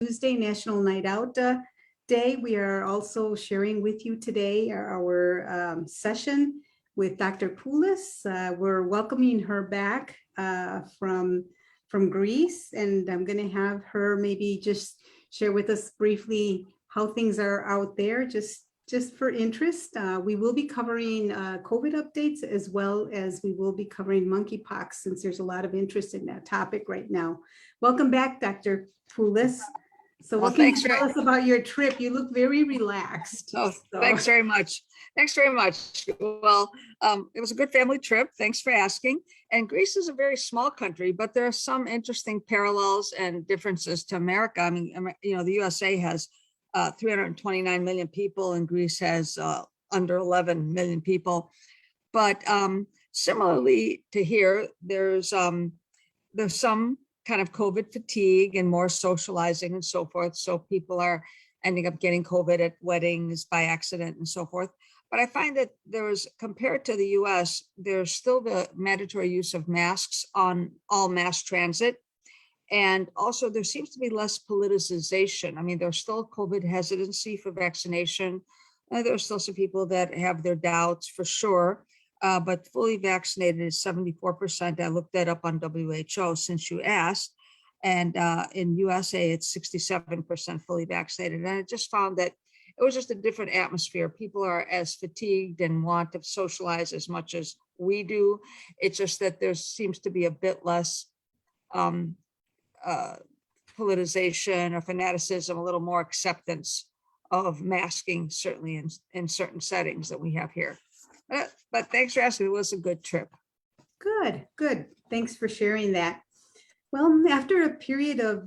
Tuesday, National Night Out Day. We are also sharing with you today our session with Dr. Poulos. We're welcoming her back from Greece, and I'm going to have her maybe just share with us briefly how things are out there, just for interest. We will be covering COVID updates, as well as we will be covering monkeypox, since there's a lot of interest in that topic right now. Welcome back, Dr. Poulos. So what can you tell us about your trip? You look very relaxed. Thanks very much. Thanks very much. Well, it was a good family trip. Thanks for asking. And Greece is a very small country, but there are some interesting parallels and differences to America. I mean, the USA has 329 million people, and Greece has under 11 million people. But similarly to here, there's some kind of COVID fatigue and more socializing and so forth. So people are ending up getting COVID at weddings by accident and so forth. But I find that compared to the US, there's still the mandatory use of masks on all mass transit. And also there seems to be less politicization. I mean, there's still COVID hesitancy for vaccination. There's still some people that have their doubts for sure. But fully vaccinated is 74%. I looked that up on WHO since you asked. And in USA, it's 67% fully vaccinated. And I just found that it was just a different atmosphere. People are as fatigued and want to socialize as much as we do. It's just that there seems to be a bit less politicization or fanaticism, a little more acceptance of masking, certainly in certain settings that we have here. But thanks for asking. It was a good trip. Good. Thanks for sharing that. Well, after a period of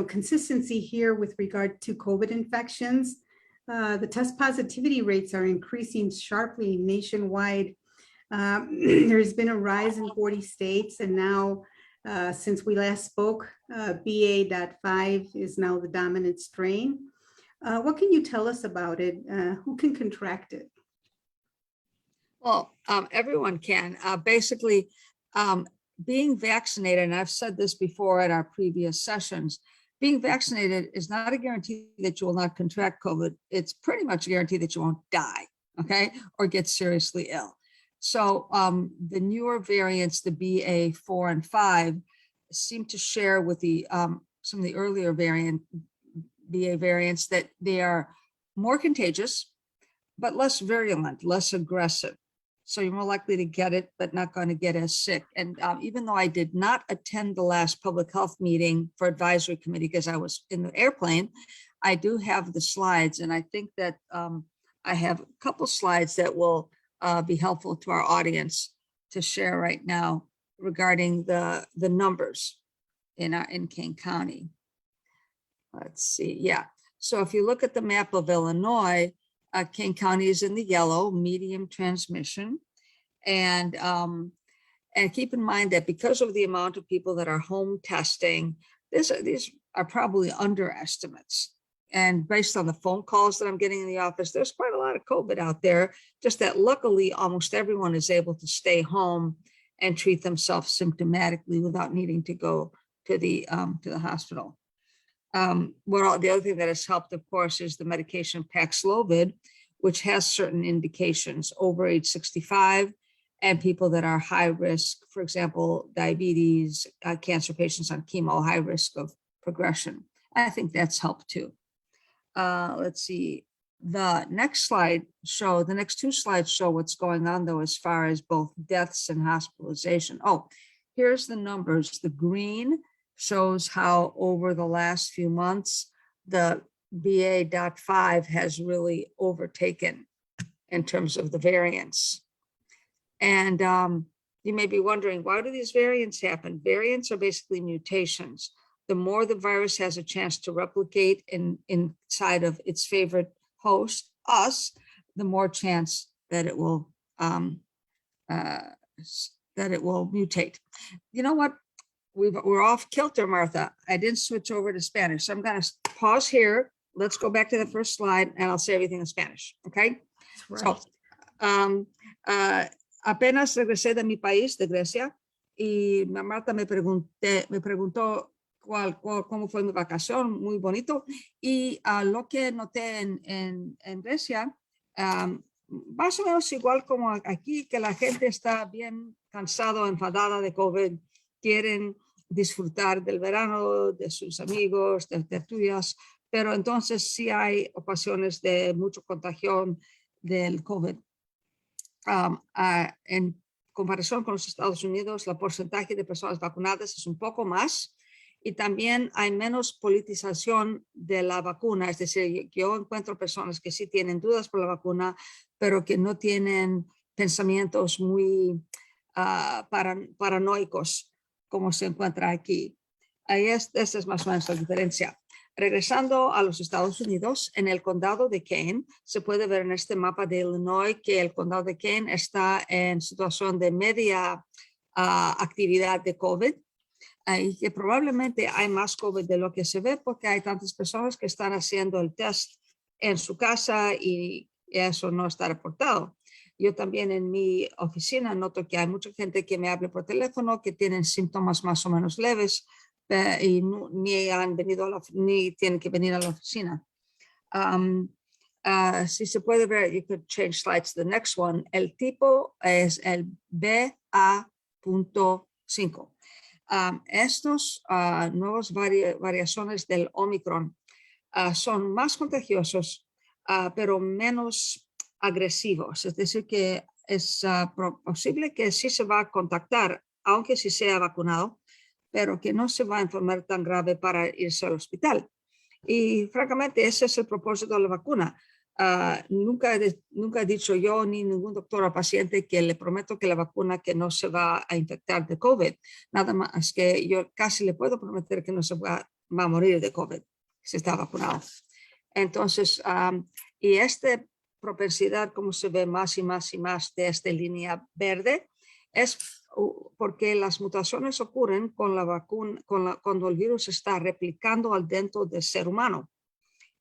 consistency here with regard to COVID infections, the test positivity rates are increasing sharply nationwide. There's been a rise in 40 states, and now since we last spoke, BA.5 is now the dominant strain. What can you tell us about it? Who can contract it? Well, everyone can. Basically, being vaccinated, and I've said this before at our previous sessions, being vaccinated is not a guarantee that you will not contract COVID. It's pretty much a guarantee that you won't die, okay, or get seriously ill. So the newer variants, the BA4 and 5, seem to share with the some of the earlier BA variants that they are more contagious, but less virulent, less aggressive. So you're more likely to get it, but not going to get as sick. And even though I did not attend the last public health meeting for advisory committee because I was in the airplane, I do have the slides. And I think that I have a couple slides that will be helpful to our audience to share right now regarding the numbers in Kane County. Let's see. Yeah. So if you look at the map of Illinois, Kane County is in the yellow, medium transmission. And keep in mind that because of the amount of people that are home testing, these are probably underestimates. And based on the phone calls that I'm getting in the office, there's quite a lot of COVID out there, just that luckily almost everyone is able to stay home and treat themselves symptomatically without needing to go to the hospital. The other thing that has helped, of course, is the medication Paxlovid, which has certain indications over age 65 and people that are high risk, for example, diabetes, cancer patients on chemo, high risk of progression. I think that's helped too. Let's see. The next two slides show what's going on though, as far as both deaths and hospitalization. Oh, here's the numbers. The green shows how over the last few months, the BA.5 has really overtaken in terms of the variants. And you may be wondering, why do these variants happen? Variants are basically mutations. The more the virus has a chance to replicate inside of its favorite host, us, the more chance that it will mutate. You know what? We're off kilter, Martha. I didn't switch over to Spanish. So I'm going to pause here. Let's go back to the first slide and I'll say everything in Spanish. Okay. Right. So, apenas regresé de mi país, de Grecia, y Marta me preguntó cómo fue mi vacación, muy bonito. Y lo que noté en Grecia, más o menos igual como aquí, que la gente está bien cansado, enfadada de COVID, quieren disfrutar del verano, de sus amigos, de tertulias, pero entonces sí hay ocasiones de mucho contagio del COVID. En comparación con los Estados Unidos, el porcentaje de personas vacunadas es un poco más y también hay menos politización de la vacuna. Es decir, yo encuentro personas que sí tienen dudas por la vacuna, pero que no tienen pensamientos muy paranoicos como se encuentra aquí. Esa es más o menos la diferencia. Regresando a los Estados Unidos, en el condado de Kane, se puede ver en este mapa de Illinois que el condado de Kane está en situación de media actividad de COVID y que probablemente hay más COVID de lo que se ve porque hay tantas personas que están haciendo el test en su casa y eso no está reportado. Yo también en mi oficina noto que hay mucha gente que me habla por teléfono que tienen síntomas más o menos leves, y ni han venido ni tienen que venir a la oficina. Si se puede ver, you could change slides to the next one. El tipo es el BA.5. Estos nuevas variaciones del Omicron son más contagiosos, pero menos agresivos. Es decir, que es posible que sí se va a contactar, aunque sí sea vacunado, pero que no se va a enfermar tan grave para irse al hospital. Y francamente, ese es el propósito de la vacuna. Nunca he dicho yo ni ningún doctor o paciente que le prometo que la vacuna que no se va a infectar de COVID. Nada más que yo casi le puedo prometer que no se va a morir de COVID si está vacunado. Entonces, y esta propensidad, como se ve más y más y más de esta línea verde, es porque las mutaciones ocurren con la vacuna, cuando el virus está replicando al dentro del ser humano.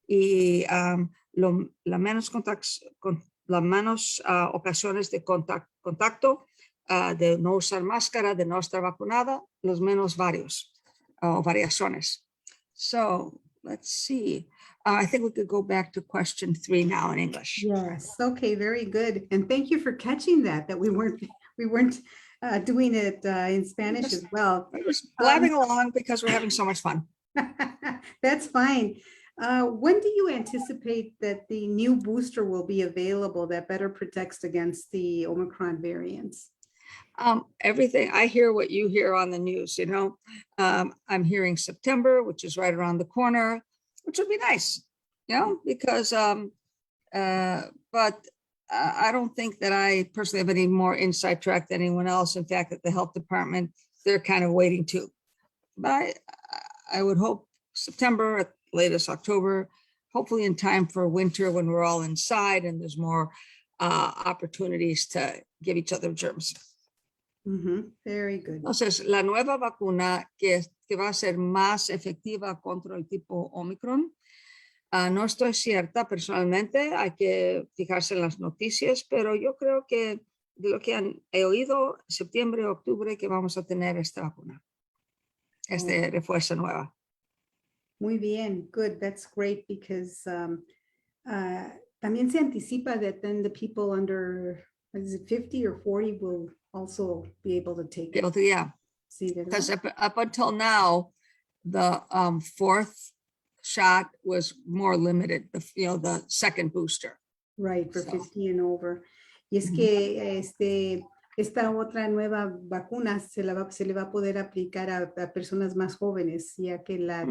Y la menos ocasiones de contacto, de no usar máscara, de no estar vacunada, los menos variaciones. So let's see. I think we could go back to question 3 now in English. Yes. Okay. Very good. And thank you for catching that we weren't doing it in Spanish as well. We're just blabbing along because we're having so much fun. That's fine. When do you anticipate that the new booster will be available that better protects against the Omicron variants? Everything, I hear what you hear on the news, I'm hearing September, which is right around the corner, which would be nice, because, but I don't think that I personally have any more inside track than anyone else. In fact, at the health department, they're kind of waiting too. But I would hope September, at latest October, hopefully in time for winter when we're all inside and there's more opportunities to give each other germs. Very good. Entonces, la nueva vacuna que va a ser más efectiva contra el tipo Omicron, no estoy cierta personalmente, hay que fijarse en las noticias, pero yo creo que de lo que he oído, septiembre, octubre, que vamos a tener esta vacuna, este refuerzo nueva. Muy bien, good. That's great because también se anticipa that then the people under, is it 50 or 40 will also be able to take it. Yeah, Sí, because up until now, the fourth shot was more limited, the second booster. Right, for 50 and over. Y es que esta otra nueva vacuna se le va a poder aplicar a personas más jóvenes, ya que la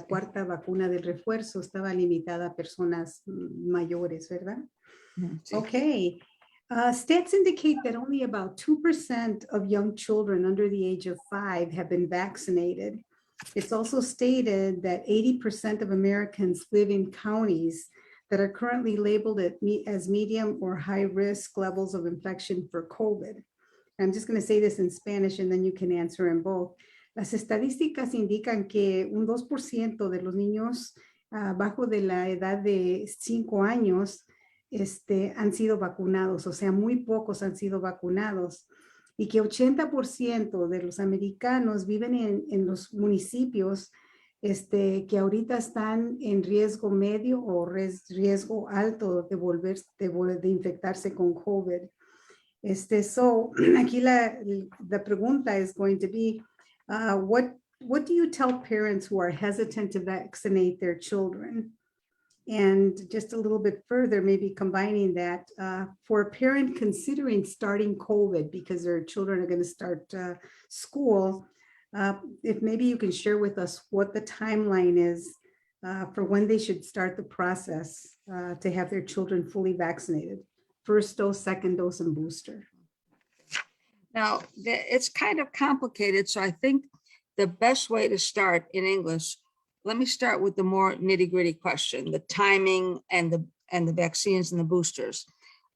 cuarta vacuna del refuerzo estaba limitada a personas mayores, ¿verdad? Sí. Okay. Stats indicate that only about 2% of young children under the age of 5 have been vaccinated. It's also stated that 80% of Americans live in counties that are currently labeled as medium or high risk levels of infection for COVID. I'm just going to say this in Spanish and then you can answer in both. Las estadísticas indican que un 2% de los niños bajo de la edad de 5 años han sido vacunados, o sea, muy pocos han sido vacunados. y que 80% de los americanos viven en los municipios que ahorita están en riesgo medio o riesgo alto de infectarse con COVID. So aquí la pregunta is going to be, what do you tell parents who are hesitant to vaccinate their children? And just a little bit further, maybe combining that, for a parent considering starting COVID because their children are going to start school, if maybe you can share with us what the timeline is for when they should start the process to have their children fully vaccinated. First dose, second dose, and booster. Now, it's kind of complicated, so I think the best way to start in English, let me start with the more nitty-gritty question, the timing and the vaccines and the boosters.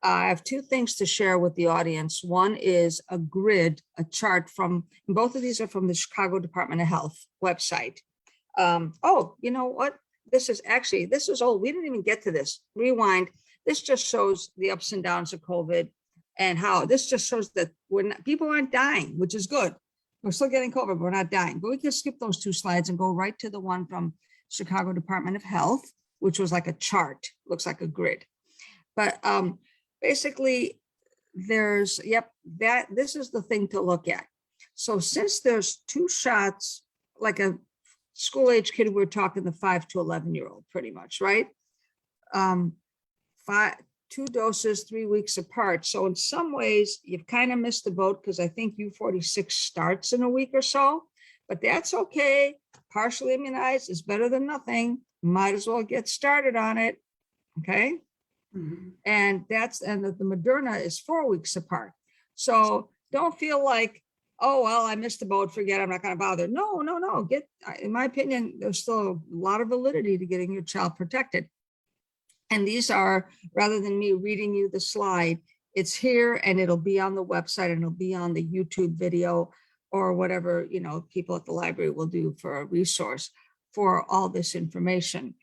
I have two things to share with the audience. One is a grid, a chart from, both of these are from the Chicago Department of Health website. Oh, you know what? This is old. We didn't even get to this. Rewind. This just shows the ups and downs of COVID and how this just shows that people aren't dying, which is good. We're still getting COVID, but we're not dying. But we can skip those two slides and go right to the one from Chicago Department of Health, which was like a chart, looks like a grid. But basically, this is the thing to look at. So since there's two shots, like a school age kid, we're talking the 5 to 11-year-old pretty much, right? 2 doses, 3 weeks apart. So in some ways, you've kind of missed the boat because I think U46 starts in a week or so, but that's okay. Partially immunized is better than nothing. Might as well get started on it, okay? Mm-hmm. And the Moderna is 4 weeks apart. So don't feel like, oh, well, I missed the boat, forget, I'm not going to bother. No. In my opinion, there's still a lot of validity to getting your child protected. And these are, rather than me reading you the slide, it's here and it'll be on the website and it'll be on the YouTube video or whatever, people at the library will do for a resource for all this information.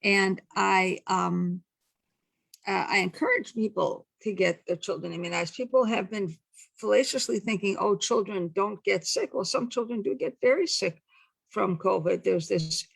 And I encourage people to get their children immunized. People have been fallaciously thinking, oh, children don't get sick. Well, some children do get very sick from COVID. There's this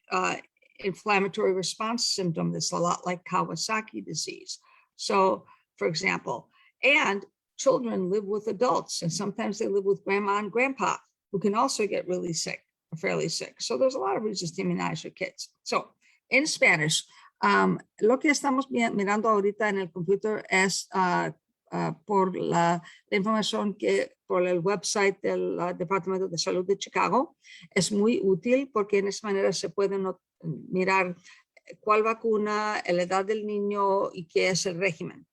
inflammatory response syndrome that's a lot like Kawasaki disease. So, for example, and children live with adults, and sometimes they live with grandma and grandpa, who can also get really sick, or fairly sick. So there's a lot of reasons to immunize your kids. So, in Spanish, lo que estamos mirando ahorita en el computer es por la información que por el website del Departamento de Salud de Chicago. Es muy útil porque en esa manera se pueden mirar cuál vacuna, la edad del niño y qué es el régimen.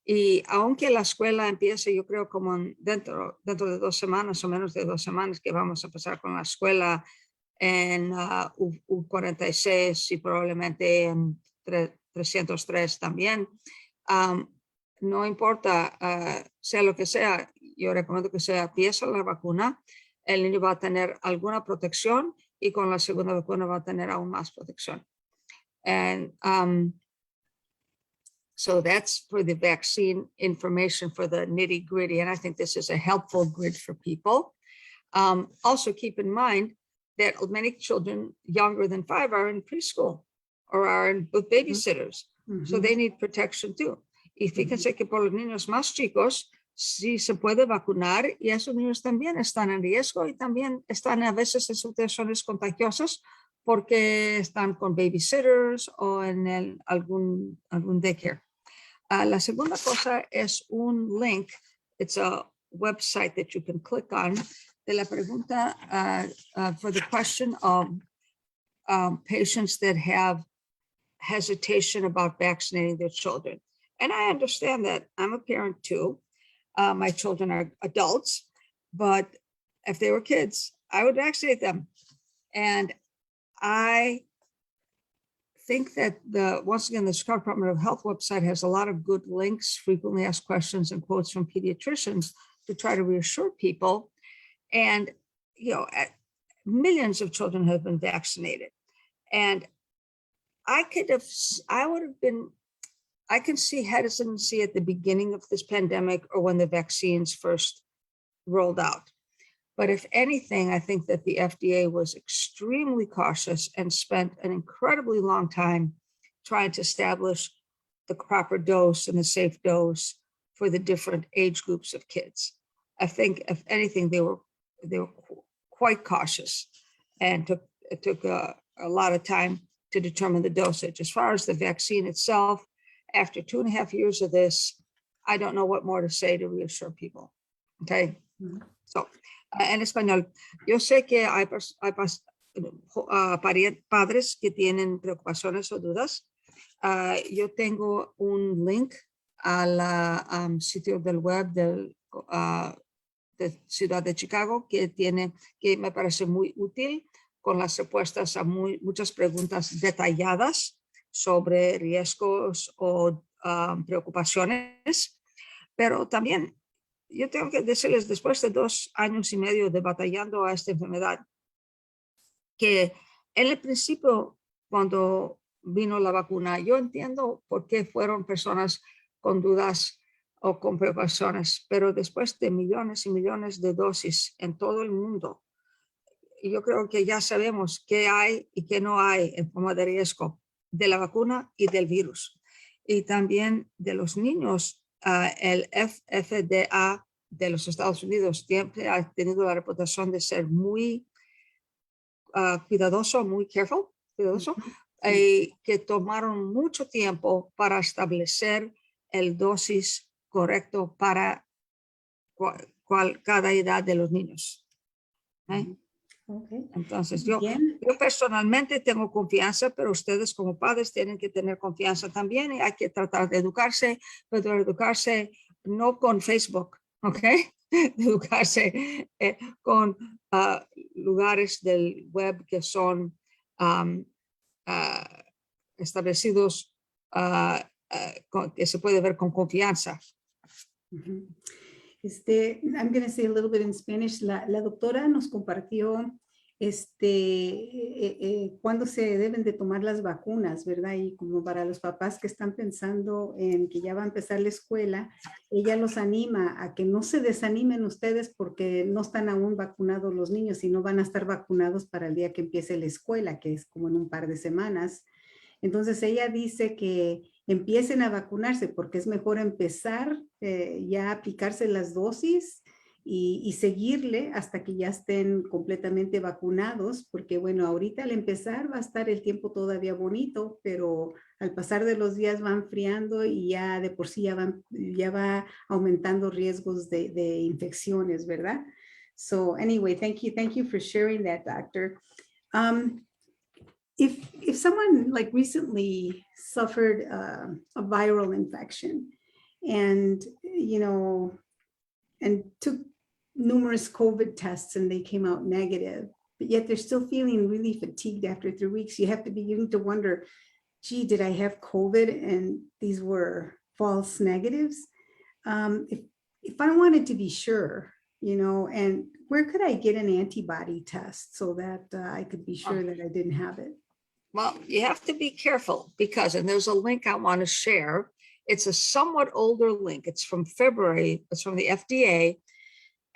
Y aunque la escuela empiece, yo creo como dentro de 2 semanas o menos de 2 semanas que vamos a empezar con la escuela en U46 y probablemente en 303 también. No importa, sea lo que sea, yo recomiendo que se empiece la vacuna, el niño va a tener alguna protección y con la segunda vacuna va a tener aún más protección. And so that's for the vaccine information for the nitty gritty. And I think this is a helpful grid for people. Also keep in mind that many children younger than 5 are in preschool or are with babysitters. Mm-hmm. So they need protection too. Y fíjense que por los niños más chicos, sí se puede vacunar y esos niños también están en riesgo y también están a veces en situaciones contagiosas porque están con babysitters o en algún daycare. La segunda cosa es un link. It's a website that you can click on de la pregunta for the question of patients that have hesitation about vaccinating their children. And I understand that. I'm a parent too. My children are adults, but if they were kids, I would vaccinate them. And I think that once again, the Chicago Department of Health website has a lot of good links, frequently asked questions and quotes from pediatricians to try to reassure people. And, millions of children have been vaccinated. And I can see hesitancy at the beginning of this pandemic or when the vaccines first rolled out. But if anything, I think that the FDA was extremely cautious and spent an incredibly long time trying to establish the proper dose and the safe dose for the different age groups of kids. I think, if anything, they were quite cautious, and it took a lot of time to determine the dosage. As far as the vaccine itself, after 2.5 years of this, I don't know what more to say to reassure people. Okay. So, en español, yo sé que hay padres que tienen preocupaciones o dudas. Yo tengo un link al sitio del web de Ciudad de Chicago que me parece muy útil, con las respuestas a muchas preguntas detalladas sobre riesgos o preocupaciones. Pero también yo tengo que decirles, después de 2 años y medio de batallando a esta enfermedad, que en el principio, cuando vino la vacuna, yo entiendo por qué fueron personas con dudas o con preocupaciones, pero después de millones y millones de dosis en todo el mundo, yo creo que ya sabemos qué hay y qué no hay en forma de riesgo de la vacuna y del virus. Y también de los niños, el FDA de los Estados Unidos siempre ha tenido la reputación de ser muy cuidadoso, muy cuidadoso, que tomaron mucho tiempo para establecer el dosis correcto para cada edad de los niños. Okay. Entonces, yo personalmente tengo confianza, pero ustedes como padres tienen que tener confianza también, y hay que tratar de educarse, pero educarse no con Facebook, ¿ok? Educarse con lugares del web que son establecidos, que se puede ver con confianza. I'm going to say a little bit in Spanish. La doctora nos compartió cuándo se deben de tomar las vacunas, ¿verdad? Y como para los papás que están pensando en que ya va a empezar la escuela, ella los anima a que no se desanimen ustedes porque no están aún vacunados los niños, sino van a estar vacunados para el día que empiece la escuela, que es como en un par de semanas. Entonces ella dice que empiecen a vacunarse porque es mejor empezar ya a aplicarse las dosis y seguirle hasta que ya estén completamente vacunados, porque bueno, ahorita al empezar va a estar el tiempo todavía bonito, pero al pasar de los días va enfriando y ya de por sí ya va aumentando riesgos de infecciones, ¿verdad? So anyway, thank you for sharing that, doctor. If someone like recently suffered a viral infection and, and took numerous COVID tests and they came out negative, but yet they're still feeling really fatigued after 3 weeks, you have to begin to wonder, gee, did I have COVID and these were false negatives? If I wanted to be sure, and where could I get an antibody test so that I could be sure that I didn't have it? Well, you have to be careful because, and there's a link I want to share. It's a somewhat older link. It's from February. It's from the FDA.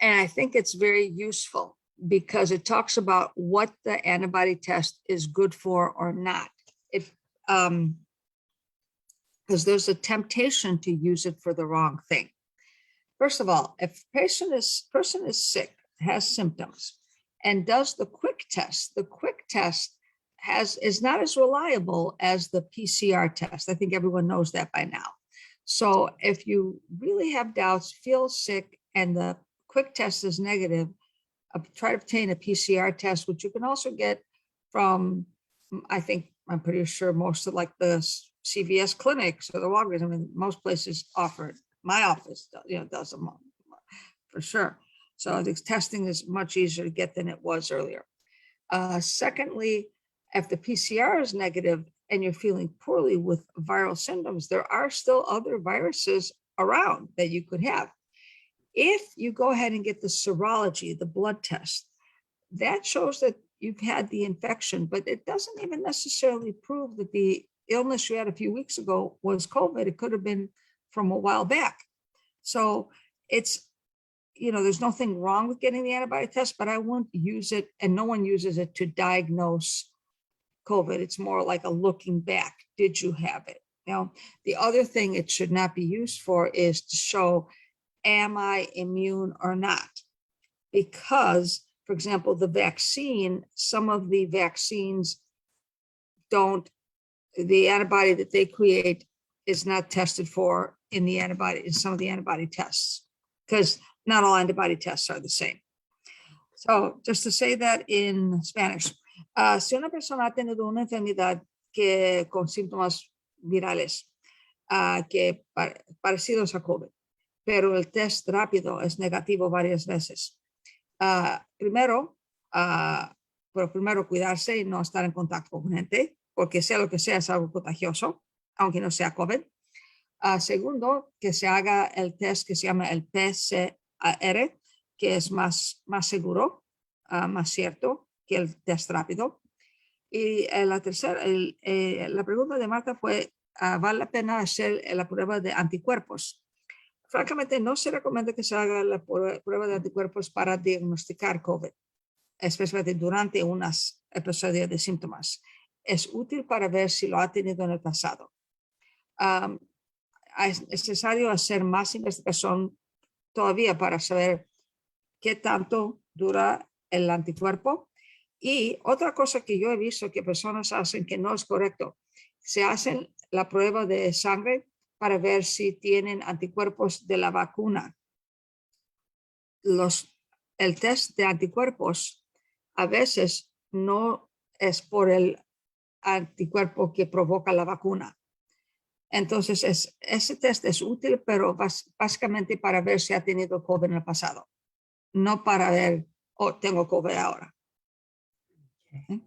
And I think it's very useful because it talks about what the antibody test is good for or not. Because there's a temptation to use it for the wrong thing. First of all, if person is sick, has symptoms, and does the quick test is not as reliable as the PCR test. I think everyone knows that by now. So if you really have doubts, feel sick, and the quick test is negative, try to obtain a PCR test, which you can also get from, I'm pretty sure most of like the CVS clinics or the Walgreens. I mean, most places offer it. My office, does them for sure. So the testing is much easier to get than it was earlier. Secondly, if the PCR is negative and you're feeling poorly with viral symptoms, there are still other viruses around that you could have. If you go ahead and get the serology, the blood test, that shows that you've had the infection, but it doesn't even necessarily prove that the illness you had a few weeks ago was COVID. It could have been from a while back. So there's nothing wrong with getting the antibody test, but I won't use it, and no one uses it to diagnose COVID. It's more like a looking back. Did you have it? The other thing it should not be used for is to show, am I immune or not? Because, for example, the vaccine, some of the vaccines the antibody that they create is not tested for in some of the antibody tests, because not all antibody tests are the same. So just to say that in Spanish, si una persona ha tenido una enfermedad con síntomas virales parecidos a COVID, pero el test rápido es negativo varias veces. Primero cuidarse y no estar en contacto con gente, porque sea lo que sea, es algo contagioso, aunque no sea COVID. Segundo, que se haga el test que se llama el PCR, que es más seguro, más cierto que el test rápido. Y la tercera, la pregunta de Marta fue, ¿vale la pena hacer la prueba de anticuerpos? Francamente, no se recomienda que se haga la prueba de anticuerpos para diagnosticar COVID, especialmente durante unos episodios de síntomas. Es útil para ver si lo ha tenido en el pasado. Es necesario hacer más investigación todavía para saber qué tanto dura el anticuerpo. Y otra cosa que yo he visto que personas hacen que no es correcto, se hacen la prueba de sangre para ver si tienen anticuerpos de la vacuna. El test de anticuerpos a veces no es por el anticuerpo que provoca la vacuna. Entonces, ese test es útil, pero básicamente para ver si ha tenido COVID en el pasado, no para ver, tengo COVID ahora. Okay.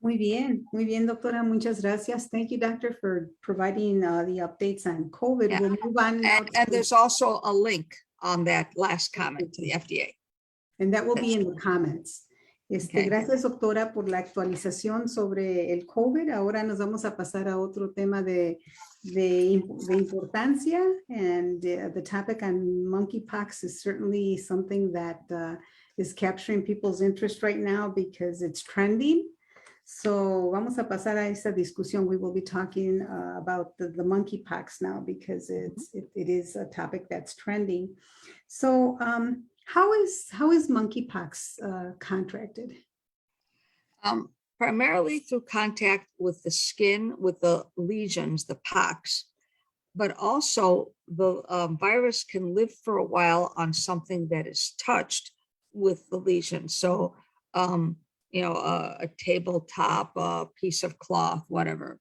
Muy bien, doctora. Muchas gracias. Thank you, doctor, for providing the updates on COVID. Yeah. We'll move on now. And there's also a link on that last comment to the FDA. And that will be in the comments. Okay. Gracias, doctora, por la actualización sobre el COVID. Ahora nos vamos a pasar a otro tema de importancia. And the topic on monkeypox is certainly something that is capturing people's interest right now because it's trending. So vamos a pasar a esa discusión. We will be talking about the monkeypox now because it is a topic that's trending. So how is monkeypox contracted? Primarily through contact with the skin, with the lesions, the pox, but also the virus can live for a while on something that is touched with the lesion. So, a tabletop, a piece of cloth, whatever.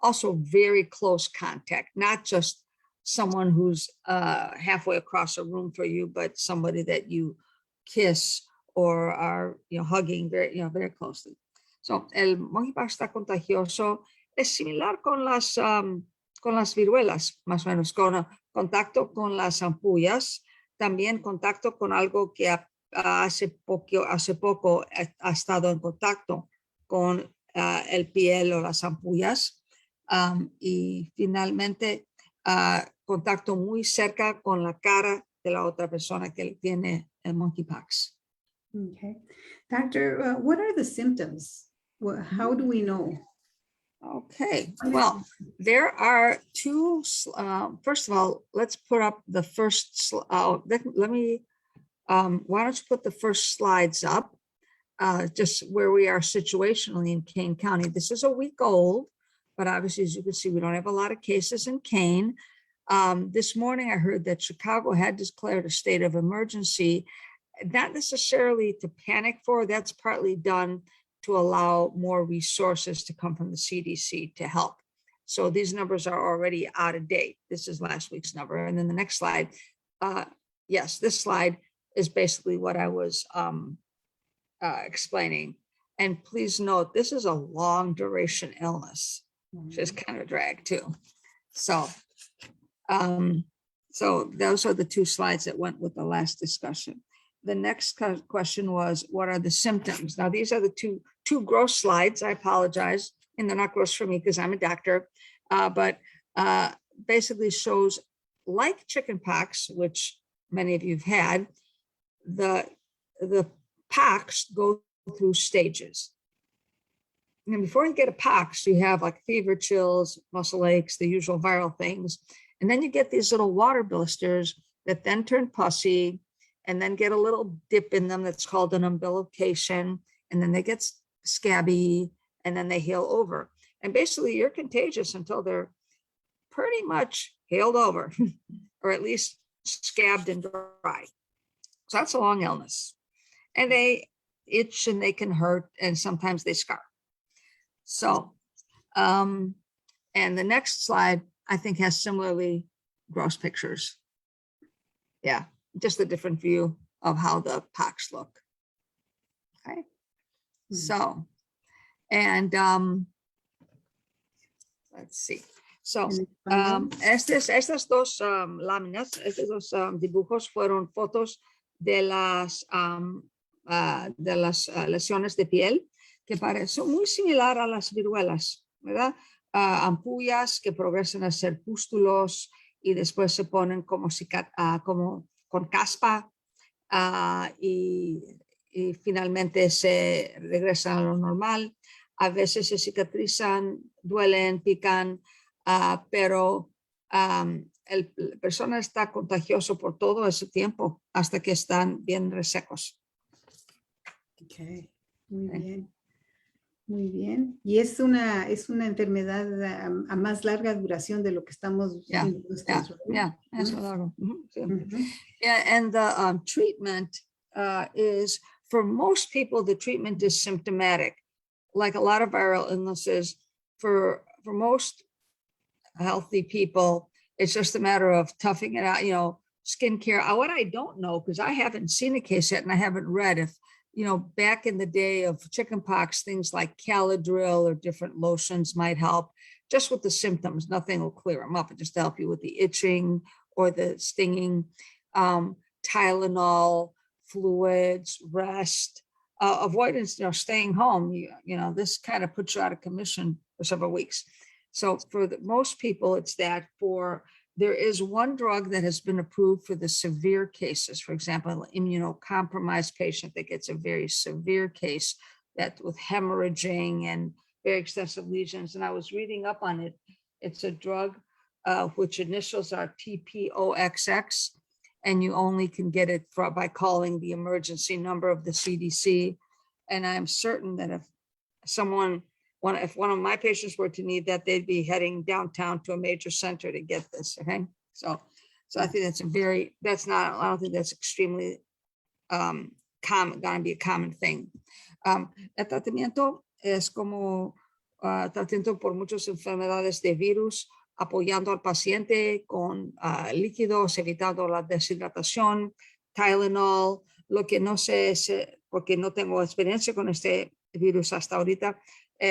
Also very close contact, not just someone who's halfway across a room for you, but somebody that you kiss or are hugging very closely. So el monkeypox está contagioso, es similar con las viruelas, más o menos, con contacto con las ampollas, también contacto con algo que hace poco ha estado en contacto con el piel o las ampollas, y finalmente contacto muy cerca con la cara de la otra persona que tiene el monkeypox. Okay. Doctor, what are the symptoms? How do we know? Okay, well, there are two, first of all, let's put up the first, why don't you put the first slides up, just where we are situationally in Kane County. This is a week old, but obviously, as you can see, we don't have a lot of cases in Kane. This morning, I heard that Chicago had declared a state of emergency, not necessarily to panic for, that's partly done to allow more resources to come from the CDC to help. So these numbers are already out of date. This is last week's number. And then the next slide, yes, this slide is basically what I was explaining. And please note, this is a long duration illness, which is kind of drag too. So, so those are the two slides that went with the last discussion. The next question was, what are the symptoms? Now, these are the two gross slides. I apologize. And they're not gross for me because I'm a doctor, but basically shows like chickenpox, which many of you have had, the pox go through stages. And before you get a pox, you have like fever, chills, muscle aches, the usual viral things. And then you get these little water blisters that then turn pussy and then get a little dip in them that's called an umbilication. And then they get scabby and then they heal over. And basically you're contagious until they're pretty much healed over or at least scabbed and dry. So that's a long illness. And they itch and they can hurt and sometimes they scar. So, and the next slide, I think, has similarly gross pictures. Yeah, just a different view of how the pox look. Okay. So, and let's see. So, estas dos láminas, estos dos dibujos fueron fotos de las lesiones de piel que parecen muy similar a las viruelas, ¿verdad? Ampollas que progresan a ser pústulos y después se ponen como con caspa y finalmente se regresan a lo normal. A veces se cicatrizan, duelen, pican, pero la persona está contagioso por todo ese tiempo hasta que están bien resecos. Okay, muy bien. Muy bien. Y es una enfermedad a más larga duración de lo que estamos viendo. That's largo. Yeah, and the treatment is, for most people, the treatment is symptomatic. Like a lot of viral illnesses, for most healthy people, it's just a matter of toughing it out, skincare. What I don't know, because I haven't seen a case yet and I haven't read if, back in the day of chickenpox, things like Caladryl or different lotions might help just with the symptoms. Nothing will clear them up, just to help you with the itching or the stinging. Tylenol, fluids, rest, avoidance, staying home. This kind of puts you out of commission for several weeks. So for most people, it's that. There is one drug that has been approved for the severe cases. For example, an immunocompromised patient that gets a very severe case that with hemorrhaging and very extensive lesions. And I was reading up on it. It's a drug which initials are TPOXX, and you only can get it by calling the emergency number of the CDC. And I'm certain that if one of my patients were to need that, they'd be heading downtown to a major center to get this. Okay, so I think I don't think that's extremely common, gonna be a common thing. El tratamiento es como tratamiento por muchas enfermedades de virus, apoyando al paciente con líquidos, evitando la deshidratación, Tylenol. Lo que no sé, porque no tengo experiencia con este virus hasta ahorita,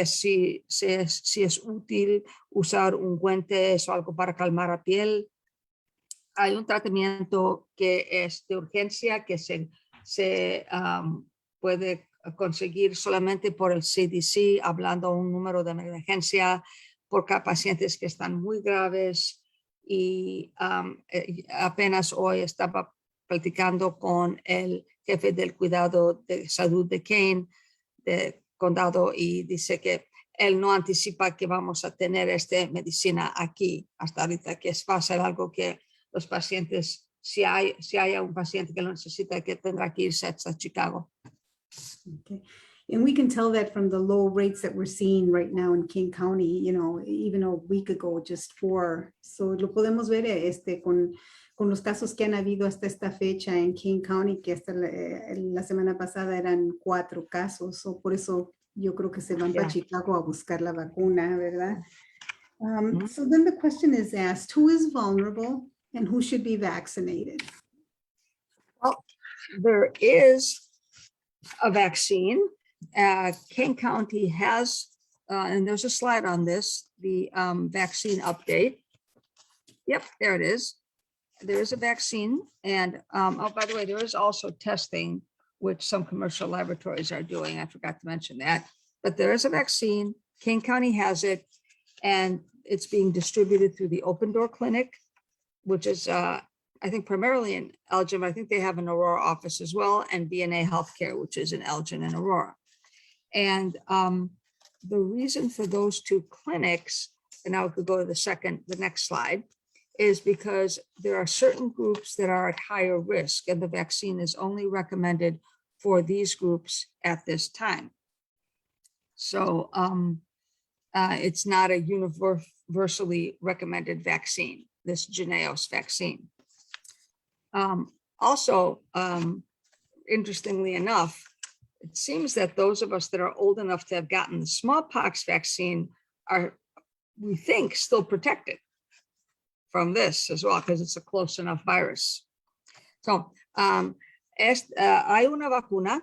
si es útil usar ungüentes o algo para calmar la piel. Hay un tratamiento que es de urgencia que se puede conseguir solamente por el CDC, hablando un número de emergencia por pacientes que están muy graves. Y apenas hoy estaba platicando con el jefe del cuidado de salud de Kane, de condado, y dice que él no anticipa que vamos a tener esta medicina aquí hasta ahorita, que va a ser algo que los pacientes, si hay un paciente que lo necesita, que tendrá que irse hasta Chicago. Okay. And we can tell that from the low rates that we're seeing right now in King County, even a week ago, just 4. So lo podemos ver con los casos que han habido hasta esta fecha en King County, que hasta la semana pasada eran 4 casos. So por eso yo creo que se van para Chicago a buscar la vacuna, ¿verdad? So then the question is asked, who is vulnerable and who should be vaccinated? Well, there is a vaccine. King County has, and there's a slide on this, the vaccine update. Yep, there it is. There is a vaccine. And by the way, there is also testing, which some commercial laboratories are doing. I forgot to mention that. But there is a vaccine. King County has it, and it's being distributed through the Open Door Clinic, which is I think primarily in Elgin, but I think they have an Aurora office as well, and B&A Healthcare, which is in Elgin and Aurora. And the reason for those two clinics, and now we could go to the next slide, is because there are certain groups that are at higher risk, and the vaccine is only recommended for these groups at this time. So it's not a universally recommended vaccine, this Jynneos vaccine. Also, interestingly enough, it seems that those of us that are old enough to have gotten the smallpox vaccine are, we think, still protected from this as well, because it's a close enough virus. So, hay una vacuna.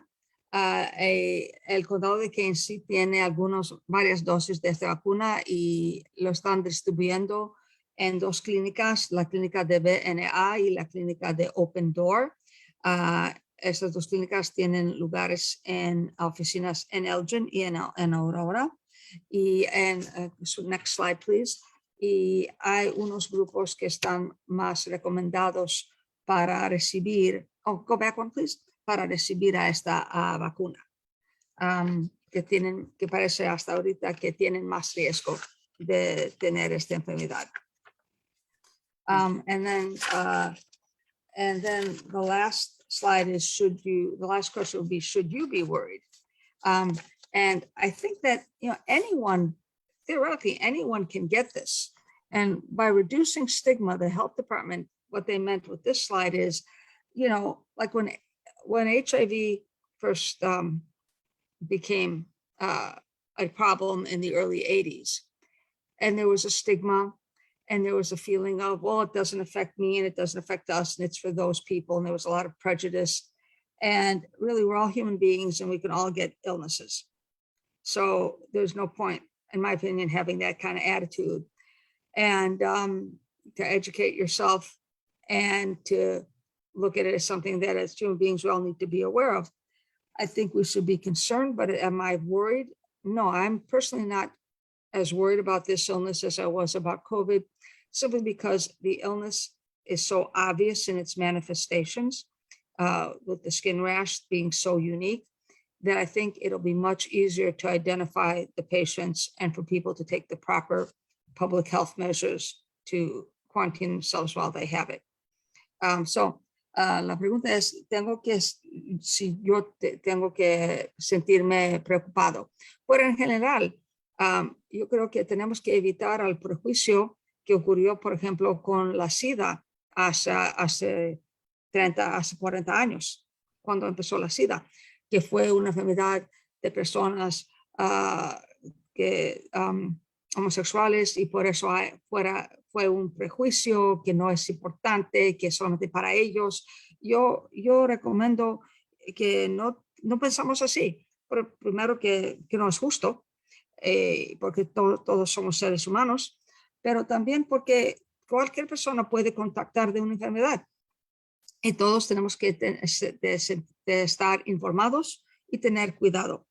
El condado de Kane sí tiene varias dosis de esta vacuna y lo están distribuyendo en dos clínicas, la clínica de BNA y la clínica de Open Door. Estas dos clínicas tienen lugares en oficinas en Elgin y en Aurora. Y next slide, please. Y hay unos grupos que están más recomendados para recibir, go back one, please, para recibir a esta vacuna, que parece hasta ahorita que tienen más riesgo de tener esta enfermedad. And then the last slide is, the last question would be, should you be worried? And I think that, anyone, theoretically, anyone can get this. And by reducing stigma, the health department, what they meant with this slide is, like when HIV first became a problem in the early 80s, and there was a stigma, and there was a feeling of, well, it doesn't affect me and it doesn't affect us, and it's for those people. And there was a lot of prejudice. And really, we're all human beings and we can all get illnesses. So there's no point, in my opinion, having that kind of attitude. And to educate yourself and to look at it as something that as human beings we all need to be aware of. I think we should be concerned, but am I worried? No, I'm personally not as worried about this illness as I was about COVID, simply because the illness is so obvious in its manifestations, with the skin rash being so unique, that I think it'll be much easier to identify the patients and for people to take the proper public health measures to quarantine themselves while they have it. La pregunta es, si yo tengo que sentirme preocupado. Pero en general, yo creo que tenemos que evitar el prejuicio que ocurrió, por ejemplo, con la SIDA hace 40 años, cuando empezó la SIDA, que fue una enfermedad de personas homosexuales, y por eso fue un prejuicio que no es importante, que solamente para ellos. Yo recomiendo que no pensamos así. Primero que no es justo, porque todos somos seres humanos, pero también porque cualquier persona puede contactar de una enfermedad. Y todos tenemos que estar informados y tener cuidado.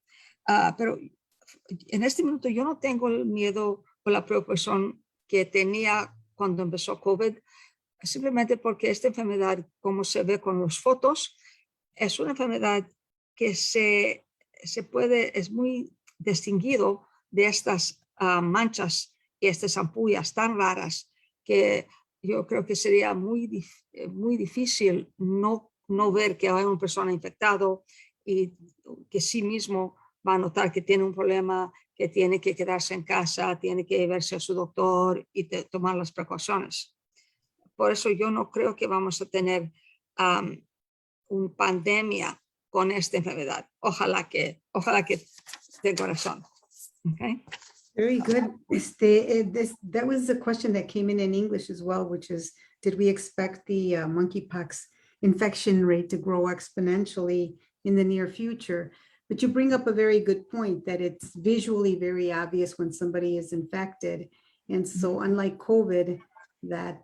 Pero en este minuto yo no tengo el miedo o la preocupación que tenía cuando empezó COVID, simplemente porque esta enfermedad, como se ve con las fotos, es una enfermedad que es muy distinguido de estas manchas y estas ampollas tan raras, que yo creo que sería muy difícil no ver que hay una persona infectada y que sí mismo va a notar que tiene un problema, que tiene que quedarse en casa, tiene que verse a su doctor y tomar las precauciones. Por eso yo no creo que vamos a tener una pandemia con esta enfermedad. Ojalá que tenga razón. Okay. Very good. That was a question that came in English as well, which is, did we expect the monkeypox infection rate to grow exponentially in the near future? But you bring up a very good point, that it's visually very obvious when somebody is infected. And so unlike COVID, that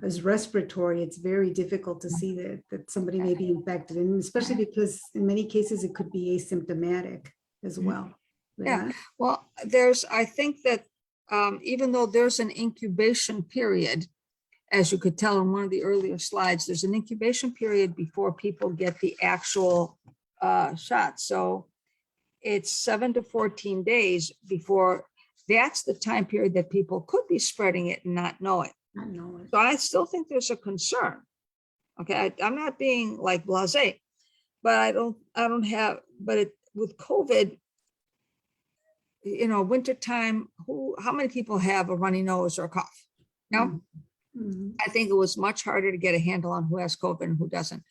is respiratory, it's very difficult to see that somebody may be infected. And especially because in many cases, it could be asymptomatic as well. Yeah, well, I think that even though there's an incubation period, as you could tell in one of the earlier slides, there's an incubation period before people get the actual shot. So it's 7 to 14 days before, that's the time period that people could be spreading it and not know it. I know it. So I still think there's a concern. Okay, I'm not being like blasé, but I don't have, but with COVID, you know, wintertime, how many people have a runny nose or a cough? No, Mhm. I think it was much harder to get a handle on who has COVID and who doesn't.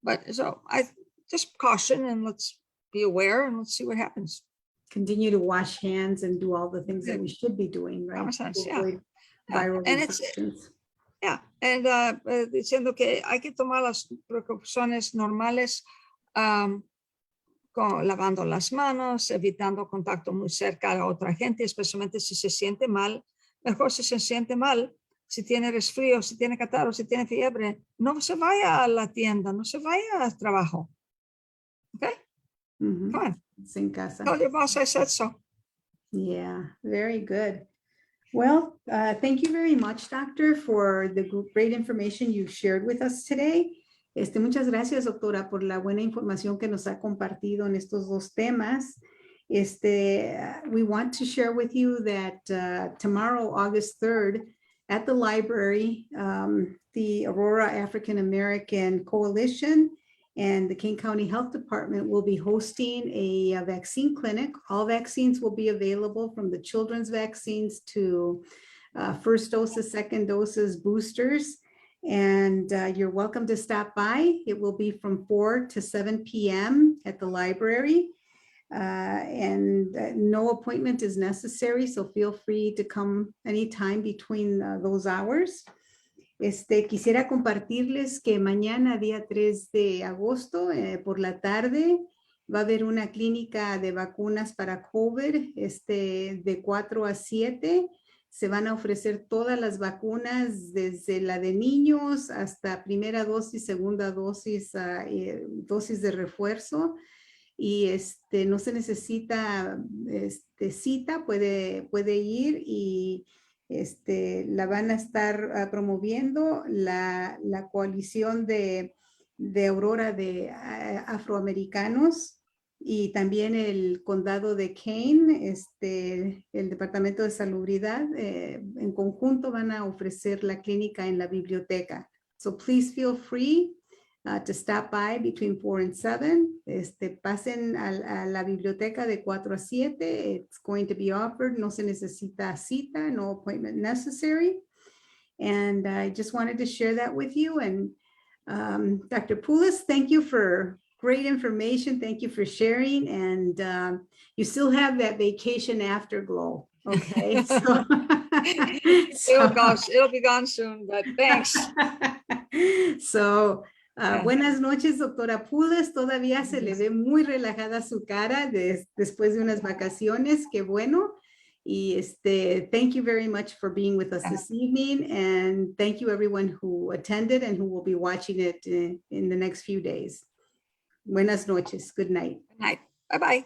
But so I just caution, and let's be aware, and let's see what happens. Continue to wash hands and do all the things that we should be doing, right? Common sense, To yeah. avoid Yeah, viral and it's, infections. yeah, and diciendo que hay que tomar las precauciones normales, lavando las manos, evitando contacto muy cerca a otra gente, especialmente si se siente mal. Mejor si se siente mal, si tiene resfrío, si tiene catarro, si tiene fiebre, no se vaya a la tienda, no se vaya al trabajo. Okay? Mhm. Come on, It's in casa. tell your boss I said so. Yeah, very good. Well, thank you very much, Doctor, for the great information you shared with us today. Muchas gracias, doctora, por la buena información que nos ha compartido en estos dos temas. We want to share with you that tomorrow, August 3rd, at the library, the Aurora African American Coalition and the King County Health Department will be hosting a vaccine clinic. All vaccines will be available, from the children's vaccines to first doses, second doses, boosters. And you're welcome to stop by. It will be from 4 to 7 p.m. at the library. No appointment is necessary, so feel free to come anytime between those hours. Quisiera compartirles que mañana, día 3 de agosto, por la tarde, va a haber una clínica de vacunas para COVID, de 4 a 7. Se van a ofrecer todas las vacunas, desde la de niños hasta primera dosis, segunda dosis, dosis de refuerzo. Y no se necesita cita, puede ir, y la van a estar promoviendo la coalición de Aurora de afroamericanos, y también el condado de Kane, el Departamento de Salubridad. En conjunto van a ofrecer la clínica en la biblioteca. So please feel free to stop by between 4 and 7. Pasen a la biblioteca de 4 a 7. It's going to be offered. No se necesita cita, no appointment necessary. And I just wanted to share that with you. And Dr. Poulos, thank you for great information. Thank you for sharing. And you still have that vacation afterglow. Okay. So, It'll be gone soon, but thanks. So, buenas noches, doctora Poulos. Todavía se le ve muy relajada su cara después de unas vacaciones. Qué bueno. Y thank you very much for being with us this evening. And thank you everyone who attended and who will be watching it in the next few days. Buenas noches. Good night. Good night. Bye-bye.